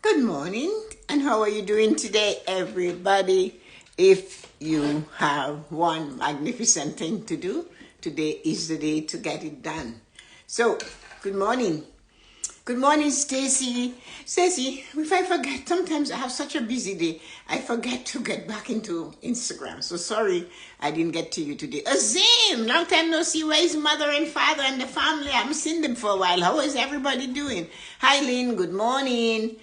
Good morning, and how are you doing today, everybody? If you have one magnificent thing to do, today is the day to get it done. So, good morning. Good morning, Stacy. Stacy, if I forget, sometimes I have such a busy day, I forget to get back into Instagram. So sorry I didn't get to you today. Azim, long time no see. Where is mother and father and the family? I haven't seen them for a while. How is everybody doing? Hi, Lynn. Good morning.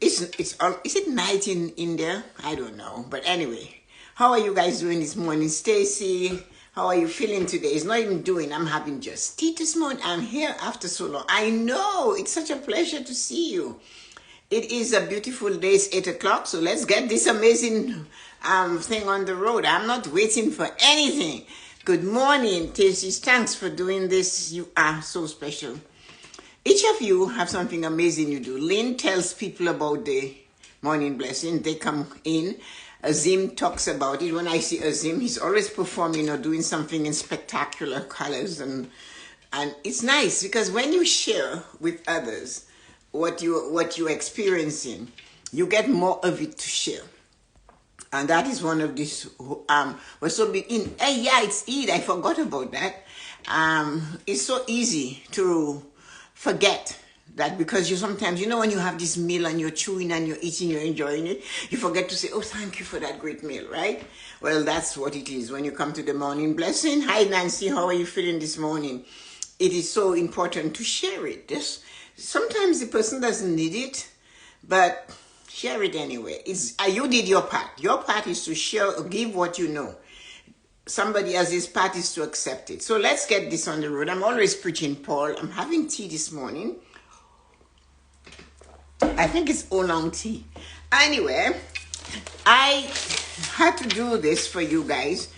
Is it night in India? I don't know. But anyway, how are you guys doing this morning? Stacy, how are you feeling today? It's not even doing. I'm having just tea this morning. I'm here after so long. I know. It's such a pleasure to see you. It is a beautiful day. It's 8 o'clock. So let's get this amazing thing on the road. I'm not waiting for anything. Good morning, Stacy. Thanks for doing this. You are so special. Each of you have something amazing you do. Lynn tells people about the morning blessing. They come in. Azim talks about it. When I see Azim, he's always performing or doing something in spectacular colors. And it's nice because when you share with others what you're experiencing, you get more of it to share. And that is one of these, we're so big in, hey, yeah, it's Eid. I forgot about that. It's so easy to forget that because you sometimes, when you have this meal and you're chewing and you're eating, you're enjoying it, you forget to say, oh, thank you for that great meal, right? Well, that's what it is when you come to the morning blessing. Hi, Nancy, how are you feeling this morning? It is so important to share it. Sometimes the person doesn't need it, but share it anyway. You did your part. Your part is to share or give what you know. Somebody else's part is to accept it. So let's get this on the road. I'm always preaching Paul. I'm having tea this morning. I think it's oolong tea. Anyway, I had to do this for you guys.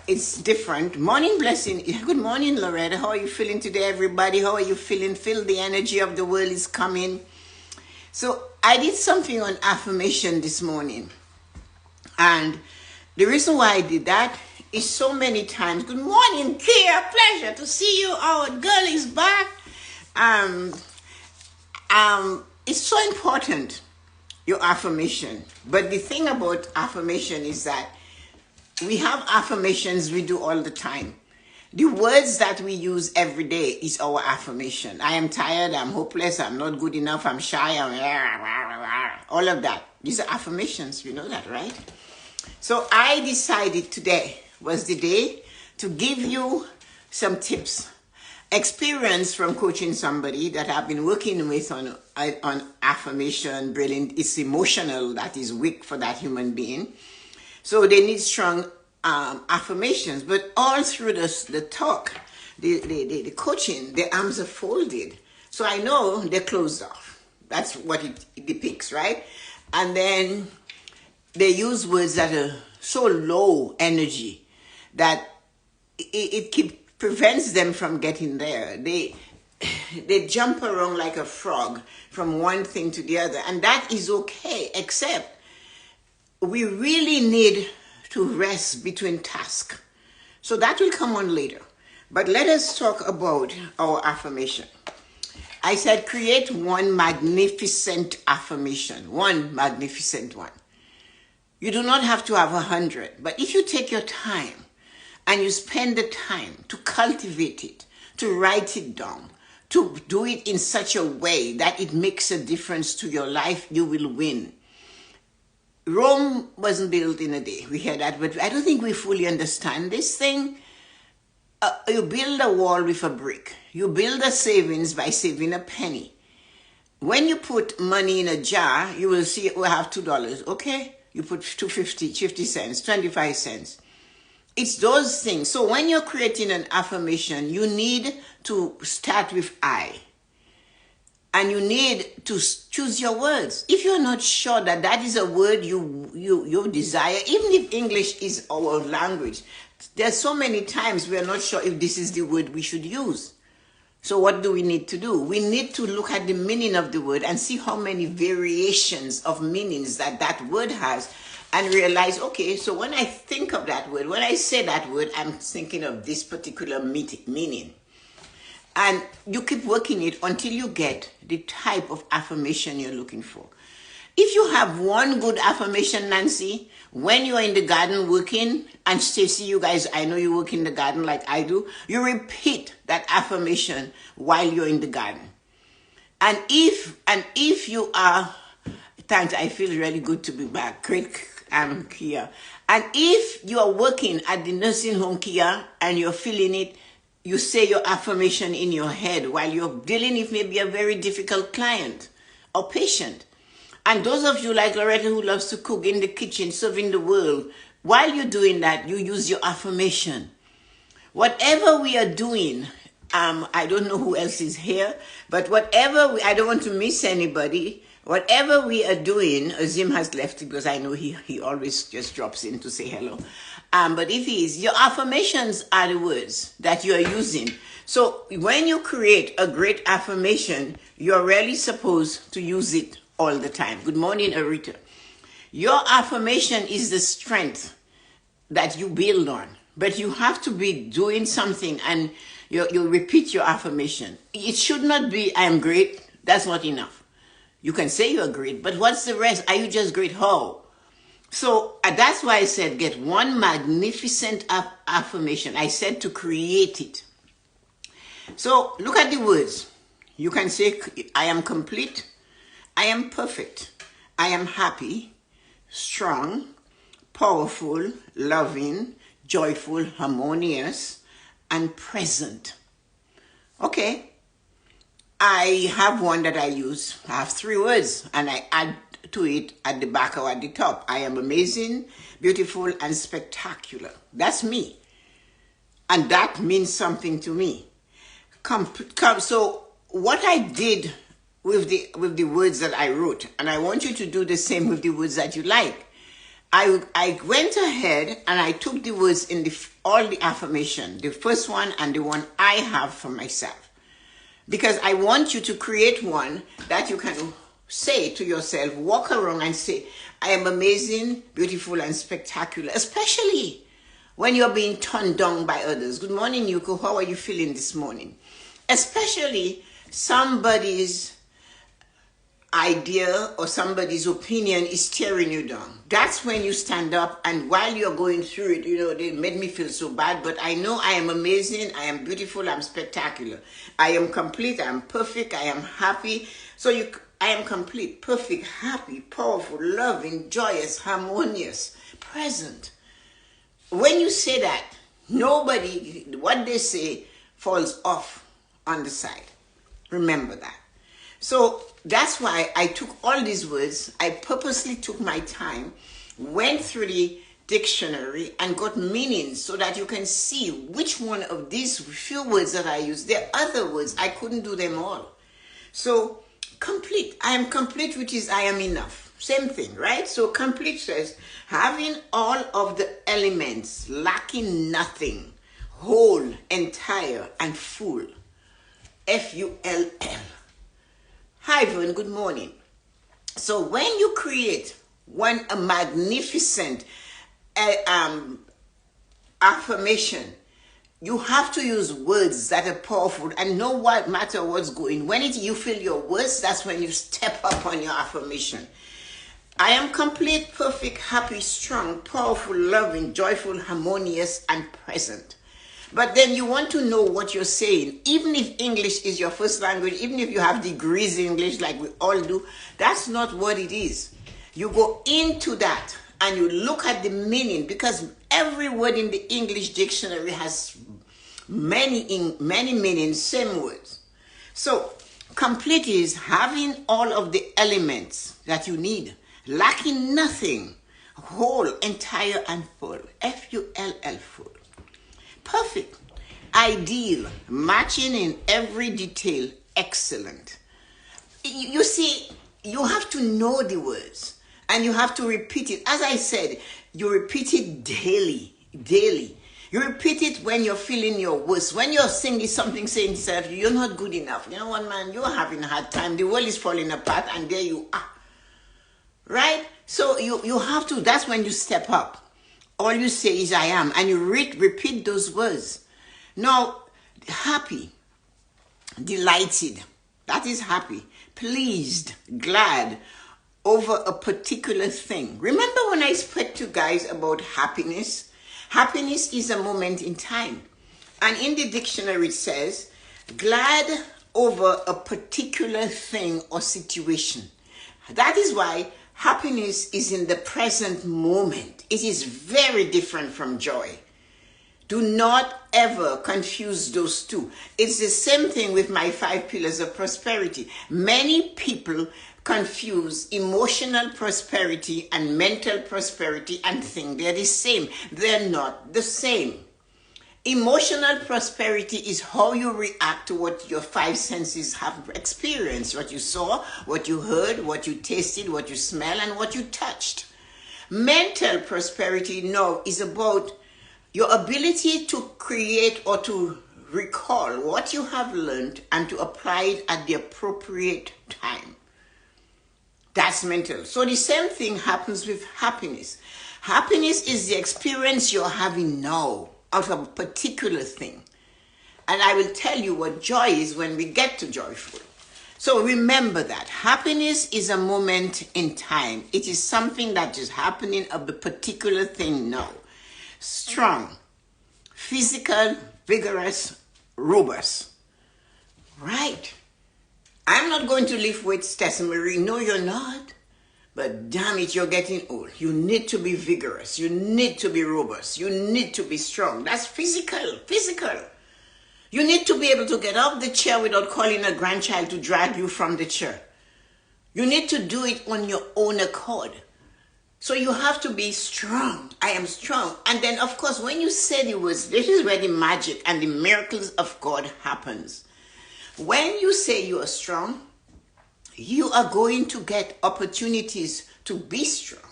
It's different. Morning blessing. Good morning, Loretta. How are you feeling today, everybody? How are you feeling? Feel the energy of the world is coming. So I did something on affirmation this morning. And the reason why I did that is so many times. Good morning, Kia. Pleasure to see you. Our girl is back. It's so important, your affirmation. But the thing about affirmation is that we have affirmations we do all the time. The words that we use every day is our affirmation. I am tired, I'm hopeless, I'm not good enough, I'm shy, all of that. These are affirmations, you know that, right? So I decided today was the day to give you some tips. Experience from coaching somebody that I've been working with on affirmation, brilliant. It's emotional, that is weak for that human being. So they need strong affirmations. But all through the talk, the coaching, their arms are folded. So I know they're closed off. That's what it depicts, right? And then they use words that are so low energy that it prevents them from getting there. They jump around like a frog from one thing to the other. And that is okay, except we really need to rest between tasks. So that will come on later. But let us talk about our affirmation. I said create one magnificent affirmation. One magnificent one. You do not have to have 100. But if you take your time and you spend the time to cultivate it, to write it down, to do it in such a way that it makes a difference to your life, you will win. Rome wasn't built in a day. We hear that, but I don't think we fully understand this thing. You build a wall with a brick. You build a savings by saving a penny. When you put money in a jar, you will see it will have $2, okay? You put 250, 50 cents, 25 cents. It's those things. So when you're creating an affirmation, you need to start with I. And you need to choose your words. If you're not sure that that is a word you desire, even if English is our language, there's so many times we are not sure if this is the word we should use. So what do we need to do? We need to look at the meaning of the word and see how many variations of meanings that word has and realize, okay, so when I think of that word, when I say that word, I'm thinking of this particular meaning. And you keep working it until you get the type of affirmation you're looking for. If you have one good affirmation, Nancy, when you're in the garden working, and Stacy, you guys, I know you work in the garden like I do, you repeat that affirmation while you're in the garden. And if you are, thanks, I feel really good to be back. Great, Kia. And if you are working at the nursing home, Kia, and you're feeling it, you say your affirmation in your head while you're dealing with maybe a very difficult client or patient. And those of you like Loretta who loves to cook in the kitchen, serving the world, while you're doing that, you use your affirmation. Whatever we are doing, I don't know who else is here, but I don't want to miss anybody. Whatever we are doing, Azim has left because I know he always just drops in to say hello. But if he is, your affirmations are the words that you are using. So when you create a great affirmation, you're really supposed to use it all the time. Good morning, Arita. Your affirmation is the strength that you build on. But you have to be doing something and you repeat your affirmation. It should not be, I am great. That's not enough. You can say you're great, but what's the rest? Are you just great? How? So that's why I said get one magnificent affirmation. I said to create it. So look at the words. You can say, I am complete. I am perfect. I am happy, strong, powerful, loving, joyful, harmonious, and present. Okay. I have one that I use. I have 3 words and I add to it at the back or at the top. I am amazing, beautiful, and spectacular. That's me. And that means something to me. So what I did with the words that I wrote, and I want you to do the same with the words that you like. I went ahead and I took the words in all the affirmation, the first one and the one I have for myself. Because I want you to create one that you can say to yourself, walk around and say, I am amazing, beautiful, and spectacular, especially when you're being turned down by others. Good morning, Yuko. How are you feeling this morning? Especially somebody's idea or somebody's opinion is tearing you down. That's when you stand up, and while you're going through it, they made me feel so bad, but I know I am amazing, I am beautiful, I'm spectacular. I am complete, I am perfect, I am happy. I am complete, perfect, happy, powerful, loving, joyous, harmonious, present. When you say that, what they say falls off on the side. Remember that. So that's why I took all these words. I purposely took my time, went through the dictionary and got meanings so that you can see which one of these few words that I use. There are other words. I couldn't do them all. So complete. I am complete, which is I am enough. Same thing, right? So complete says having all of the elements, lacking nothing, whole, entire, and full. F-U-L-L. Hi, Vern, good morning. So when you create a magnificent affirmation, you have to use words that are powerful and no matter what's going. When you feel your words, that's when you step up on your affirmation. I am complete, perfect, happy, strong, powerful, loving, joyful, harmonious, and present. But then you want to know what you're saying. Even if English is your first language, even if you have degrees in English like we all do, that's not what it is. You go into that and you look at the meaning, because every word in the English dictionary has many meanings, same words. So complete is having all of the elements that you need, lacking nothing, whole, entire, and full. F-U-L-L, full. Perfect, ideal, matching in every detail, excellent. You see, you have to know the words and you have to repeat it. As I said, you repeat it daily. You repeat it when you're feeling your worst. When you're saying something, saying to yourself, you're not good enough. You know what, man, you're having a hard time. The world is falling apart and there you are. Right? So you have to, that's when you step up. All you say is I am, and you repeat those words. Now, happy. delighted, that is happy, pleased, glad over a particular thing. Remember when I spoke to you guys about happiness? Happiness is a moment in time. And in the dictionary it says, glad over a particular thing or situation. That is why happiness is in the present moment. It is very different from joy. Do not ever confuse those two. It's the same thing with my 5 pillars of prosperity. Many people confuse emotional prosperity and mental prosperity and think they're the same. They're not the same. Emotional prosperity is how you react to what your 5 senses have experienced. What you saw, what you heard, what you tasted, what you smelled, and what you touched. Mental prosperity, no, is about your ability to create or to recall what you have learned and to apply it at the appropriate time. That's mental. So the same thing happens with happiness. Happiness is the experience you're having now out of a particular thing. And I will tell you what joy is when we get to joyful. So remember that. Happiness is a moment in time. It is something that is happening of a particular thing now. Strong, physical, vigorous, robust. Right. I'm not going to lift weights, Tessa-Marie. No, you're not. But damn it, you're getting old. You need to be vigorous. You need to be robust. You need to be strong. That's physical. You need to be able to get off the chair without calling a grandchild to drag you from the chair. You need to do it on your own accord. So you have to be strong. I am strong. And then, of course, when you say the words, this is where the magic and the miracles of God happens. When you say you are strong, you are going to get opportunities to be strong.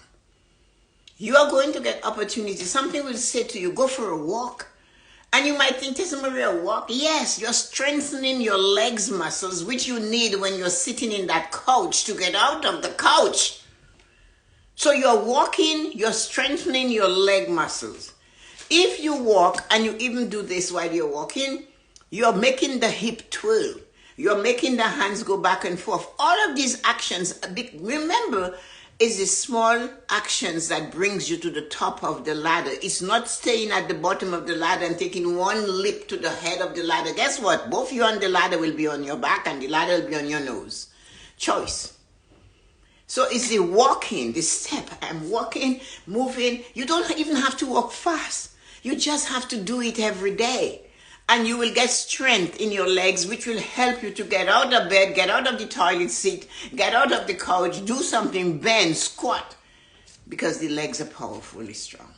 You are going to get opportunities. Something will say to you, go for a walk. And you might think, Tessa-Marie, a walk? Yes, you're strengthening your legs muscles, which you need when you're sitting in that couch to get out of the couch. So you're walking, you're strengthening your leg muscles. If you walk and you even do this while you're walking, you're making the hip twirl. You're making the hands go back and forth. All of these actions, remember, is the small actions that brings you to the top of the ladder. It's not staying at the bottom of the ladder and taking one leap to the head of the ladder. Guess what? Both you and the ladder will be on your back and the ladder will be on your nose. Choice. So it's the walking, the step. I'm walking, moving. You don't even have to walk fast. You just have to do it every day. And you will get strength in your legs, which will help you to get out of bed, get out of the toilet seat, get out of the couch, do something, bend, squat, because the legs are powerfully strong.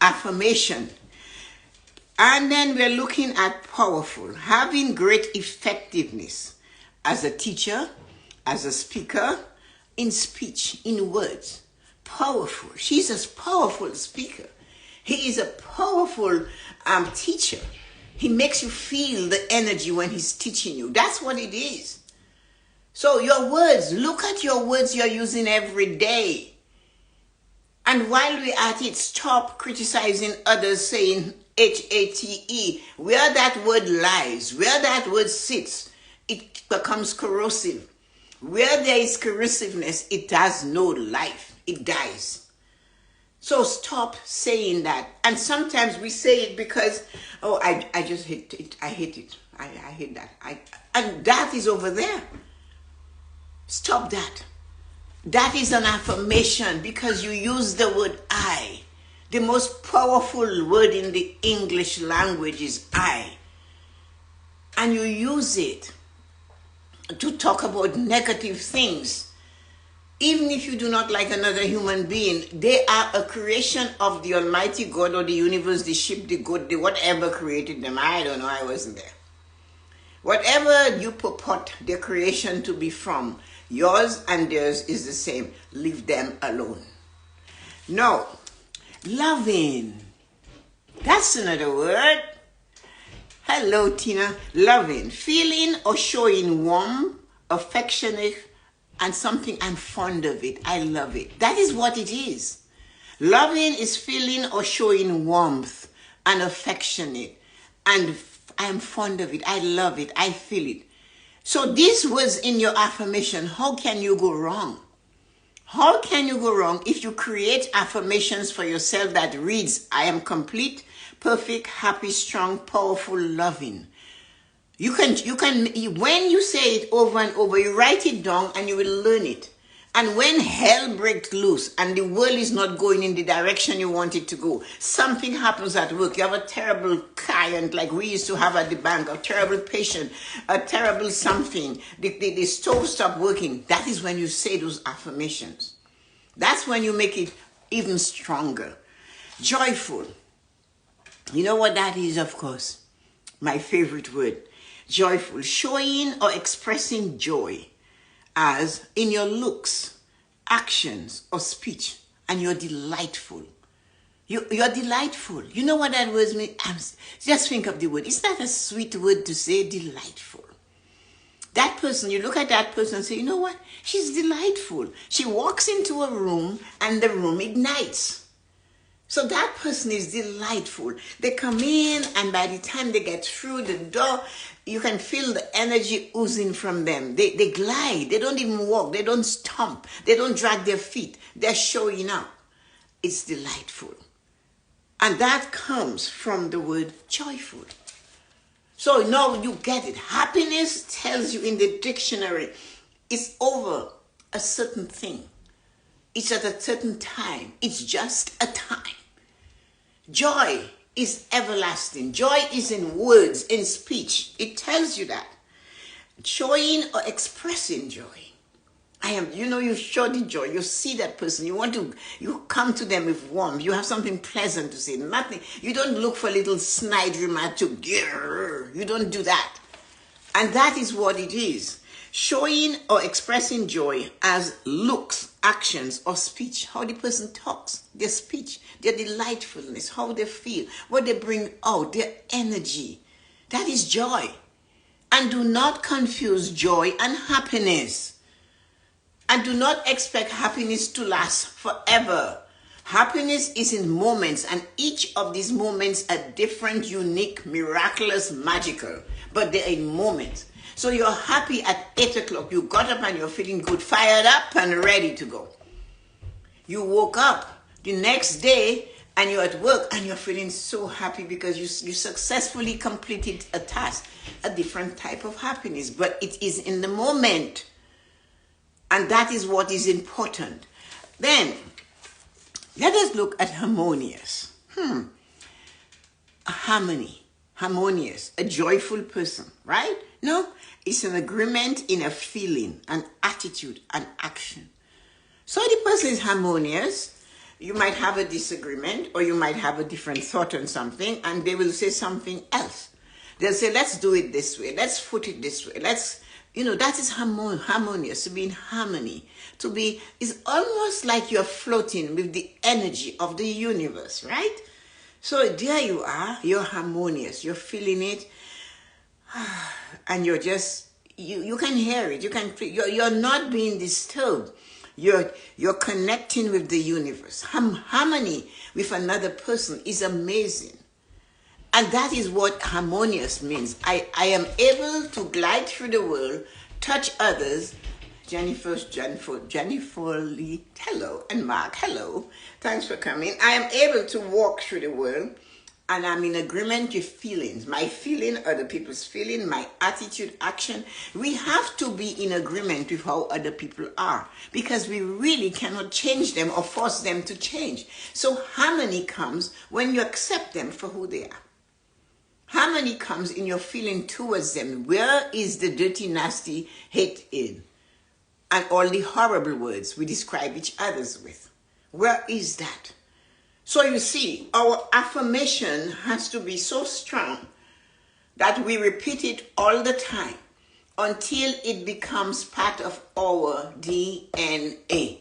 Affirmation. And then we're looking at powerful, having great effectiveness as a teacher, as a speaker, in speech, in words. Powerful. She's a powerful speaker. He is a powerful teacher. He makes you feel the energy when he's teaching you. That's what it is. So your words, look at your words you're using every day. And while we're at it, stop criticizing others saying H-A-T-E. Where that word lies, where that word sits, it becomes corrosive. Where there is corrosiveness, it has no life. It dies. So stop saying that. And sometimes we say it because, oh, I just hate it. I hate it. I hate that. And that is over there. Stop that. That is an affirmation because you use the word I. The most powerful word in the English language is I. And you use it to talk about negative things. Even if you do not like another human being, they are a creation of the Almighty God or the universe, the ship, the goat, the whatever created them. I don't know, I wasn't there. Whatever you purport their creation to be from, yours and theirs is the same. Leave them alone. No. Loving. That's another word. Hello, Tina. Loving. Feeling or showing warm, affectionate, and something I'm fond of it. I love it. That is what it is. Loving is feeling or showing warmth and affectionate and I am fond of it. I love it. I feel it. So these words in your affirmation, how can you go wrong? How can you go wrong if you create affirmations for yourself that reads, I am complete, perfect, happy, strong, powerful, loving. You can, when you say it over and over, you write it down and you will learn it. And when hell breaks loose and the world is not going in the direction you want it to go, something happens at work. You have a terrible client like we used to have at the bank, a terrible patient, a terrible something. The stove stopped working. That is when you say those affirmations. That's when you make it even stronger. Joyful. You know what that is, of course? My favorite word. Joyful. Showing or expressing joy as in your looks, actions, or speech. And you're delightful. You're delightful. You know what that word means? Just think of the word. Is that a sweet word to say? Delightful. That person, you look at that person and say, you know what? She's delightful. She walks into a room and the room ignites. So that person is delightful. They come in and by the time they get through the door, you can feel the energy oozing from them. They glide. They don't even walk. They don't stomp. They don't drag their feet. They're showing up. It's delightful. And that comes from the word joyful. So now you get it. Happiness tells you in the dictionary, it's over a certain thing. It's at a certain time. It's just a time. Joy is everlasting. Joy is in words, in speech. It tells you that. Showing or expressing joy. You show the joy. You see that person. You come to them with warmth. You have something pleasant to say. Nothing. You don't look for little snide remark to grrr. You don't do that. And that is what it is. Showing or expressing joy as looks, actions, or speech. How the person talks, their speech, their delightfulness, how they feel, what they bring out, their energy. That is joy. And do not confuse joy and happiness. And do not expect happiness to last forever. Happiness is in moments, and each of these moments are different, unique, miraculous, magical. But they're in moments. So you're happy at 8 o'clock. You got up and you're feeling good, fired up and ready to go. You woke up the next day and you're at work and you're feeling so happy because you successfully completed a task. A different type of happiness, but it is in the moment. And that is what is important. Then, let us look at harmonious. Harmony. Harmonious. A joyful person, right? No, it's an agreement in a feeling, an attitude, an action. So the person is harmonious. You might have a disagreement or you might have a different thought on something and they will say something else. They'll say, let's do it this way. Let's put it this way. That is harmonious, to be in harmony. It's almost like you're floating with the energy of the universe, right? So there you are, you're harmonious, you're feeling it, and you're just, you can hear it, you're not being disturbed. You're connecting with the universe. Harmony with another person is amazing. And that is what harmonious means. I am able to glide through the world, touch others. Jennifer Lee, hello, and Mark, hello. Thanks for coming. I am able to walk through the world and I'm in agreement with feelings. My feeling, other people's feeling, my attitude, action. We have to be in agreement with how other people are because we really cannot change them or force them to change. So harmony comes when you accept them for who they are. Harmony comes in your feeling towards them. Where is the dirty, nasty hate in? And all the horrible words we describe each other's with. Where is that? So you see, our affirmation has to be so strong that we repeat it all the time until it becomes part of our DNA.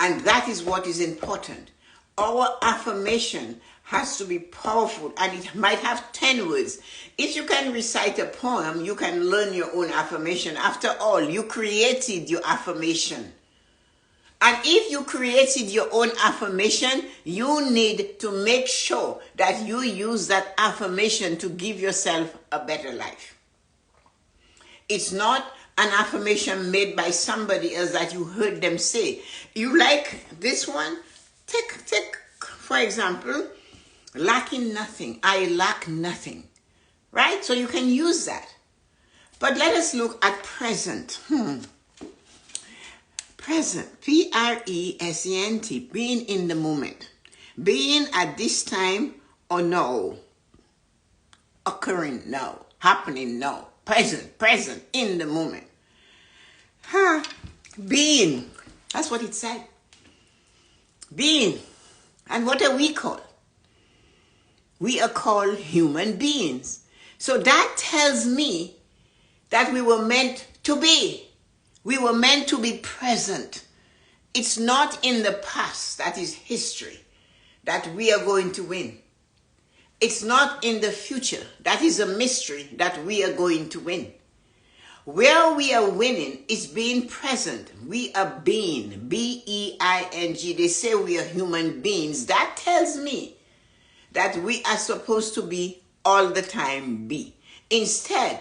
And that is what is important. Our affirmation has to be powerful and it might have 10 words. If you can recite a poem, you can learn your own affirmation. After all, you created your affirmation. And if you created your own affirmation, you need to make sure that you use that affirmation to give yourself a better life. It's not an affirmation made by somebody else that you heard them say. You like this one? Take for example, lacking nothing. I lack nothing. Right? So you can use that. But let us look at present. Present, P-R-E-S-E-N-T, being in the moment. Being at this time or no. Occurring, no. Happening, no. Present, in the moment. Being, that's what it said. Being. And what are we called? We are called human beings. So that tells me that we were meant to be. We were meant to be present. It's not in the past, that is history, that we are going to win. It's not in the future, that is a mystery, that we are going to win. Where we are winning is being present. We are being, B-E-I-N-G. They say we are human beings. That tells me that we are supposed to be all the time be. Instead,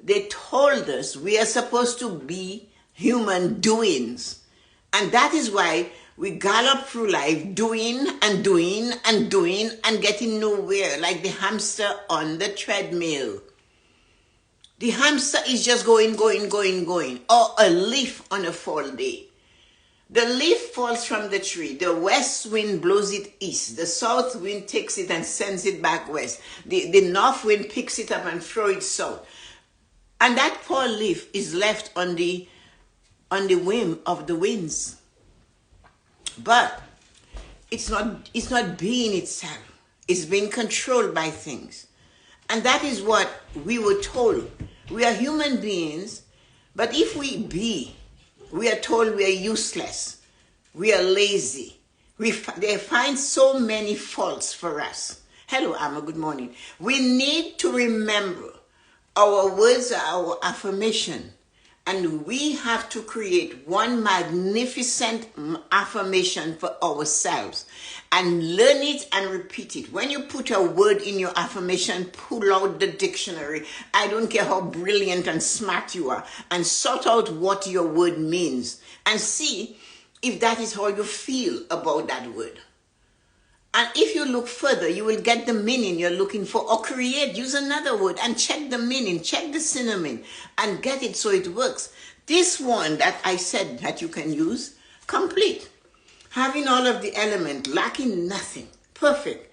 they told us we are supposed to be human doings. And that is why we gallop through life doing and doing and doing and getting nowhere, like the hamster on the treadmill. The hamster is just going, or a leaf on a fall day. The leaf falls from the tree. The west wind blows it east. The south wind takes it and sends it back west. The north wind picks it up and throws it south. And that poor leaf is left on the whim of the winds. But it's not being itself. It's being controlled by things. And that is what we were told. We are human beings, but if we be, we are told we are useless. We are lazy. They find so many faults for us. Hello, Amma, good morning. We need to remember our words are our affirmation. And we have to create one magnificent affirmation for ourselves and learn it and repeat it. When you put a word in your affirmation, pull out the dictionary. I don't care how brilliant and smart you are, and sort out what your word means and see if that is how you feel about that word. And if you look further, you will get the meaning you're looking for, or use another word and check the meaning, check the synonym and get it so it works. This one that I said that you can use, complete. Having all of the element, lacking nothing, perfect,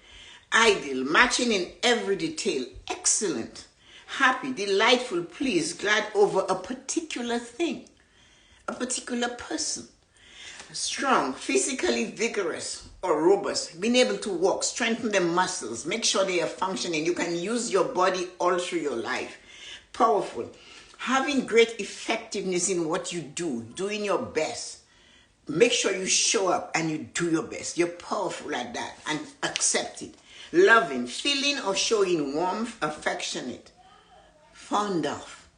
ideal, matching in every detail, excellent, happy, delightful, pleased, glad over a particular thing, a particular person. Strong, physically vigorous or robust, being able to walk, strengthen the muscles, make sure they are functioning. You can use your body all through your life. Powerful, having great effectiveness in what you do, doing your best. Make sure you show up and you do your best. You're powerful at that and accept it. Loving, feeling or showing warmth, affectionate, fond of,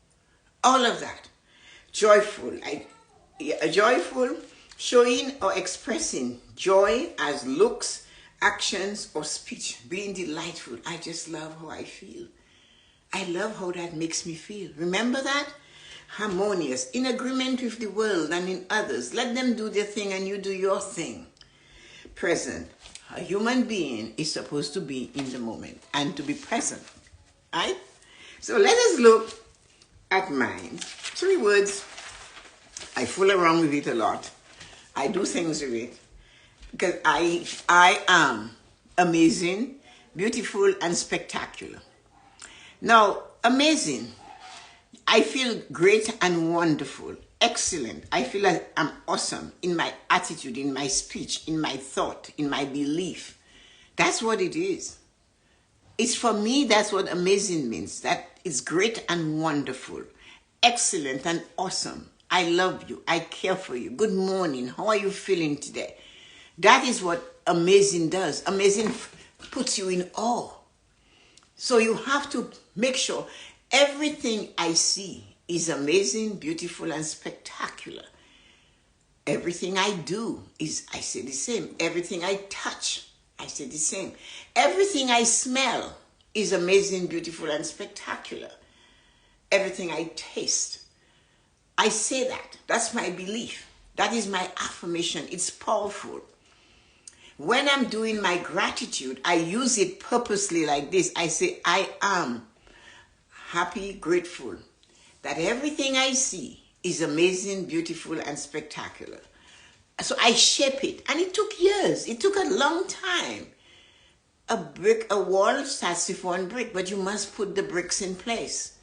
all of that. Joyful, joyful, showing or expressing joy as looks, actions, or speech. Being delightful. I just love how I feel. I love how that makes me feel. Remember that? Harmonious, in agreement with the world and in others. Let them do their thing and you do your thing. Present. A human being is supposed to be in the moment and to be present. Right? So let us look at mine. 3 words. I fool around with it a lot. I do things with it because I am amazing, beautiful, and spectacular. Now, amazing. I feel great and wonderful, excellent. I feel like I'm awesome in my attitude, in my speech, in my thought, in my belief. That's what it is. It's for me, that's what amazing means. That is great and wonderful, excellent and awesome. I love you. I care for you. Good morning. How are you feeling today? That is what amazing does. Amazing puts you in awe. So you have to make sure everything I see is amazing, beautiful, and spectacular. Everything I do is, I say the same. Everything I touch, I say the same. Everything I smell is amazing, beautiful, and spectacular. Everything I taste, I say that. That's my belief. That is my affirmation. It's powerful. When I'm doing my gratitude, I use it purposely like this. I say, I am happy, grateful that everything I see is amazing, beautiful, and spectacular. So I shape it. And it took years. It took a long time. A wall starts with one brick, but you must put the bricks in place.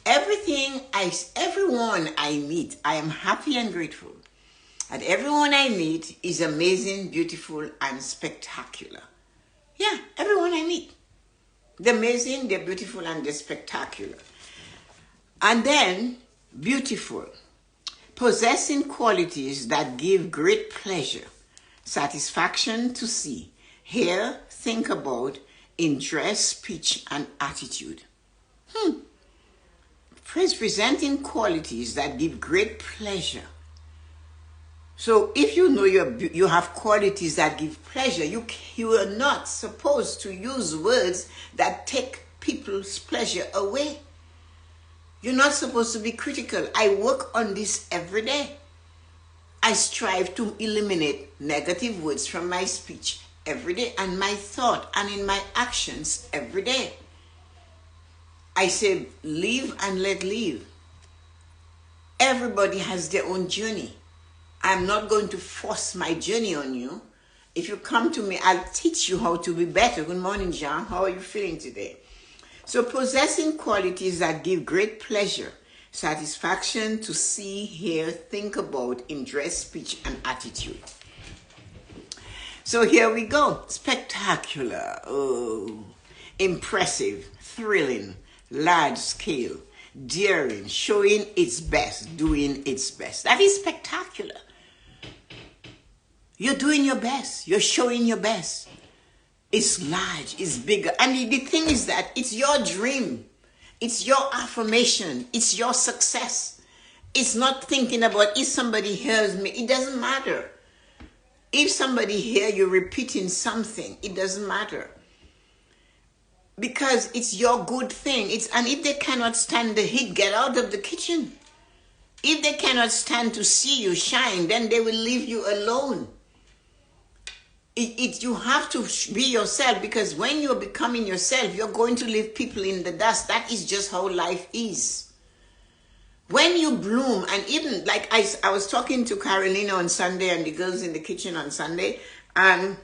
Everyone I meet, I am happy and grateful. And everyone I meet is amazing, beautiful, and spectacular. Yeah, everyone I meet. They're amazing, they're beautiful, and they're spectacular. And then, beautiful. Possessing qualities that give great pleasure, satisfaction to see, hear, think about, in dress, speech, and attitude. Presenting qualities that give great pleasure. So if you know you have qualities that give pleasure, you are not supposed to use words that take people's pleasure away. You're not supposed to be critical. I work on this every day. I strive to eliminate negative words from my speech every day, and my thought and in my actions every day. I say, live and let live. Everybody has their own journey. I'm not going to force my journey on you. If you come to me, I'll teach you how to be better. Good morning, John. How are you feeling today? So possessing qualities that give great pleasure, satisfaction to see, hear, think about in dress, speech, and attitude. So here we go. Spectacular. Oh, impressive, thrilling, large scale, daring, showing its best, doing its best. That is spectacular. You're doing your best. You're showing your best. It's large, it's bigger. And the thing is that it's your dream. It's your affirmation. It's your success. It's not thinking about if somebody hears me. It doesn't matter. If somebody hears you repeating something, it doesn't matter. Because it's your good thing. And if they cannot stand the heat, get out of the kitchen. If they cannot stand to see you shine, then they will leave you alone. You have to be yourself, because when you're becoming yourself, you're going to leave people in the dust. That is just how life is. When you bloom, and even like I was talking to Carolina on Sunday and the girls in the kitchen on Sunday, and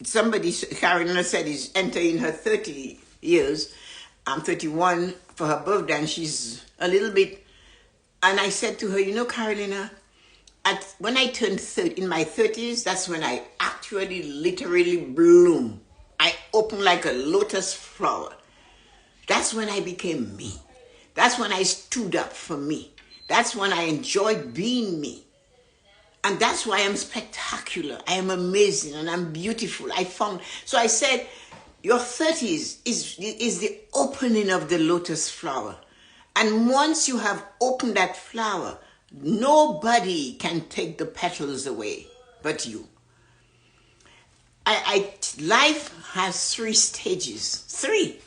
Carolina said is entering her 30 years. I'm 31 for her birthday, and she's a little bit, and I said to her, Carolina, when I turned 30, in my 30s, that's when I actually literally bloom. I open like a lotus flower. That's when I became me. That's when I stood up for me. That's when I enjoyed being me. And that's why I'm spectacular. I am amazing and I'm beautiful. So I said, your 30s is the opening of the lotus flower. And once you have opened that flower, nobody can take the petals away but you. Life has 3 stages. 3.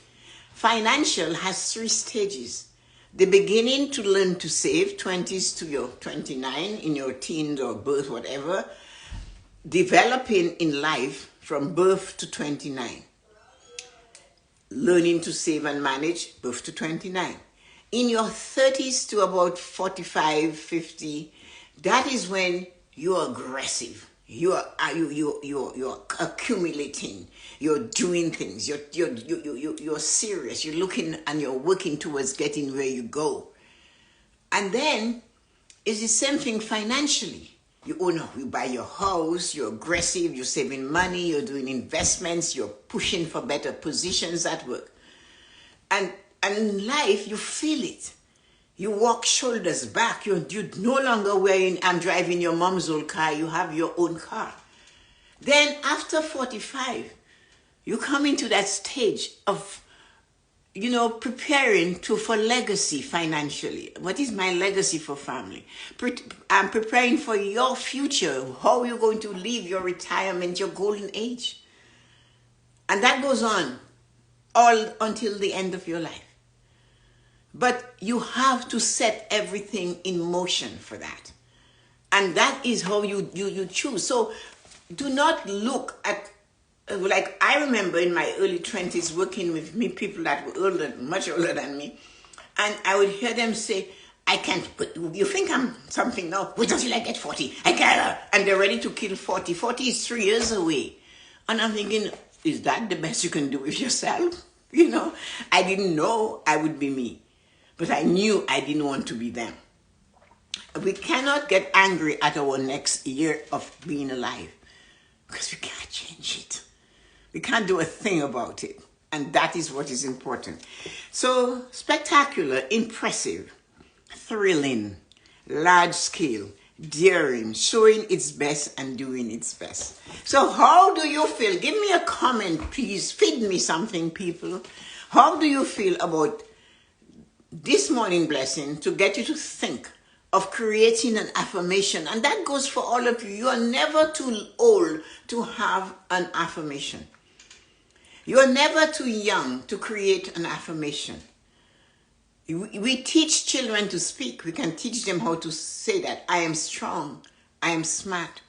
Financial has 3 stages. The beginning to learn to save, 20s to your 29, in your teens or birth, whatever. Developing in life from birth to 29. Learning to save and manage, birth to 29. In your 30s to about 45, 50, that is when you're aggressive. You're accumulating. You're doing things. You're serious. You're looking and you're working towards getting where you go. And then it's the same thing financially. You buy your house. You're aggressive. You're saving money. You're doing investments. You're pushing for better positions at work. And in life, you feel it. You walk shoulders back. You're no longer wearing, I'm driving your mom's old car. You have your own car. Then after 45, you come into that stage of preparing for legacy financially. What is my legacy for family? I'm preparing for your future, how you're going to live your retirement, your golden age. And that goes on all until the end of your life. But you have to set everything in motion for that. And that is how you choose. So do not look at, like I remember in my early 20s working with people that were much older than me. And I would hear them say, I can't, but you think I'm something now? Wait until I get 40. I can't. And they're ready to kill 40. 40 is 3 years away. And I'm thinking, is that the best you can do with yourself? I didn't know I would be me. But I knew I didn't want to be them. We cannot get angry at our next year of being alive because we can't change it. We can't do a thing about it. And that is what is important. So spectacular, impressive, thrilling, large scale, daring, showing its best and doing its best. So how do you feel? Give me a comment, please. Feed me something, people. How do you feel about this morning blessing to get you to think of creating an affirmation? And that goes for all of you. You are never too old to have an affirmation. You are never too young to create an affirmation. We teach children to speak. We can teach them how to say that. I am strong. I am smart.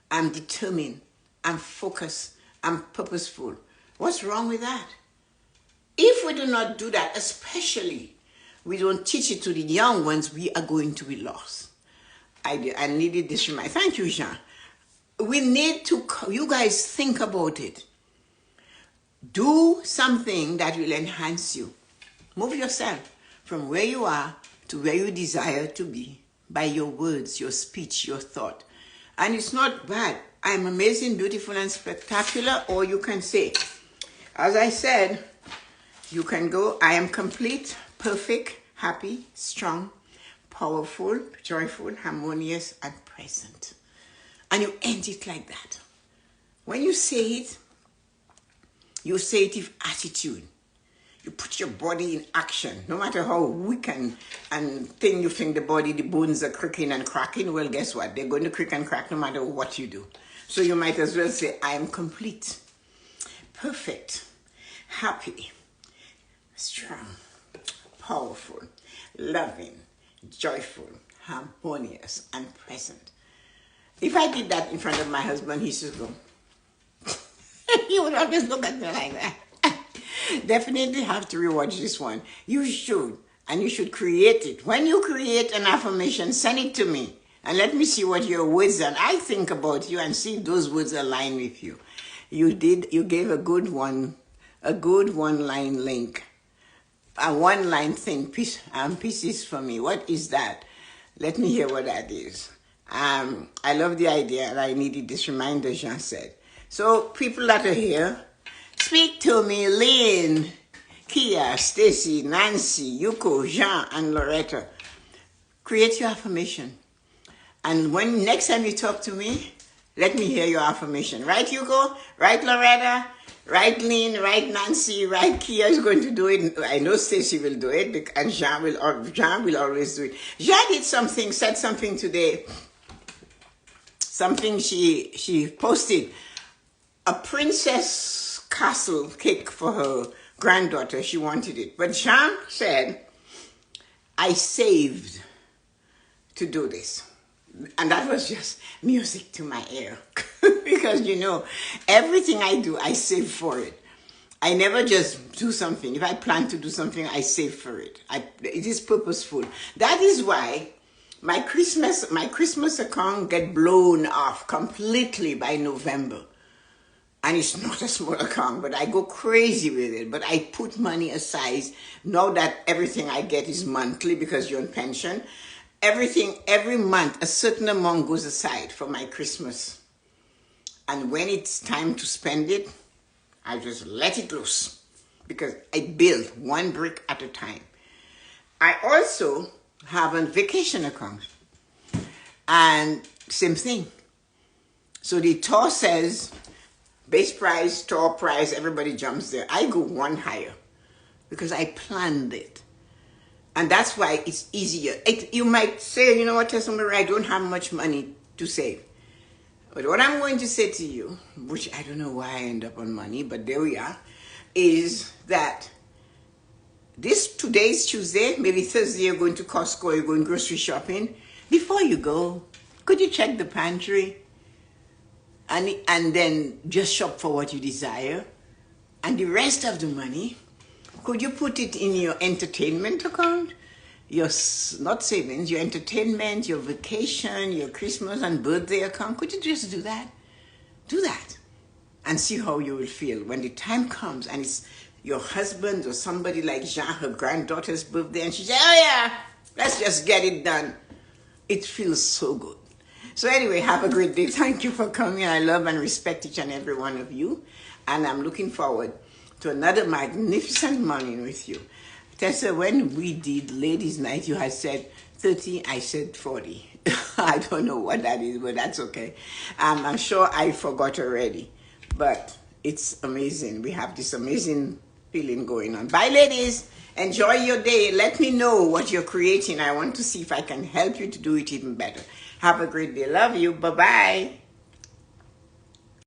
I'm determined. I'm focused. I'm purposeful. What's wrong with that? If we do not do that, especially we don't teach it to the young ones, we are going to be lost. I needed this reminder. Thank you, Jean. We need to, you guys think about it. Do something that will enhance you. Move yourself from where you are to where you desire to be by your words, your speech, your thought. And it's not bad. I'm amazing, beautiful, and spectacular. Or you can say, as I said, you can go, I am complete, perfect, happy, strong, powerful, joyful, harmonious, and present. And you end it like that. When you say it with attitude. You put your body in action. No matter how weak and thin you think the bones are cracking and cracking, well, guess what? They're going to crack and crack no matter what you do. So you might as well say, I am complete, perfect, happy, strong, powerful, loving, joyful, harmonious, and present. If I did that in front of my husband, he should go. He would always look at me like that. Definitely have to rewatch this one. You should. And you should create it. When you create an affirmation, send it to me. And let me see what your words are. I think about you and see if those words align with you. You gave a good one-line link. A one-line thing, pieces for me. What is that? Let me hear what that is. I love the idea and I needed this reminder, Jean said. So people that are here, speak to me, Lynn, Kia, Stacy, Nancy, Yuko, Jean, and Loretta. Create your affirmation. And when next time you talk to me, let me hear your affirmation. Right, Yuko? Right, Loretta? Right, Lynn? Right, Nancy? Right, Kia is going to do it. I know Stacy will do it, and Jean will always do it. Jean did something, said something today. Something she posted. A princess castle cake for her granddaughter. She wanted it. But Jean said, I saved to do this. And that was just music to my ear. Because, everything I do, I save for it. I never just do something. If I plan to do something, I save for it. It is purposeful. That is why my Christmas account get blown off completely by November. And it's not a small account, but I go crazy with it. But I put money aside now that everything I get is monthly because you're on pension. Every month, a certain amount goes aside for my Christmas. And when it's time to spend it, I just let it loose because I build one brick at a time. I also have a vacation account. And same thing. So the tour says, base price, tour price, everybody jumps there. I go one higher. because I planned it. And that's why it's easier. You might say, you know what, Tessa-Marie, I don't have much money to save. But what I'm going to say to you, which I don't know why I end up on money, but there we are, is that today's Tuesday, maybe Thursday, you're going to Costco, you're going grocery shopping. Before you go, could you check the pantry? And then just shop for what you desire. And the rest of the money, could you put it in your entertainment account? Your, not savings, your entertainment, your vacation, your Christmas and birthday account. Could you just do that? Do that. And see how you will feel when the time comes and it's your husband or somebody like Jean, her granddaughter's birthday, and she says, oh yeah, let's just get it done. It feels so good. So anyway, have a great day. Thank you for coming. I love and respect each and every one of you. And I'm looking forward to another magnificent morning with you. Tessa, when we did ladies' night, you had said 30, I said 40. I don't know what that is, but that's okay. I'm sure I forgot already. But it's amazing. We have this amazing feeling going on. Bye, ladies. Enjoy your day. Let me know what you're creating. I want to see if I can help you to do it even better. Have a great day. Love you. Bye-bye.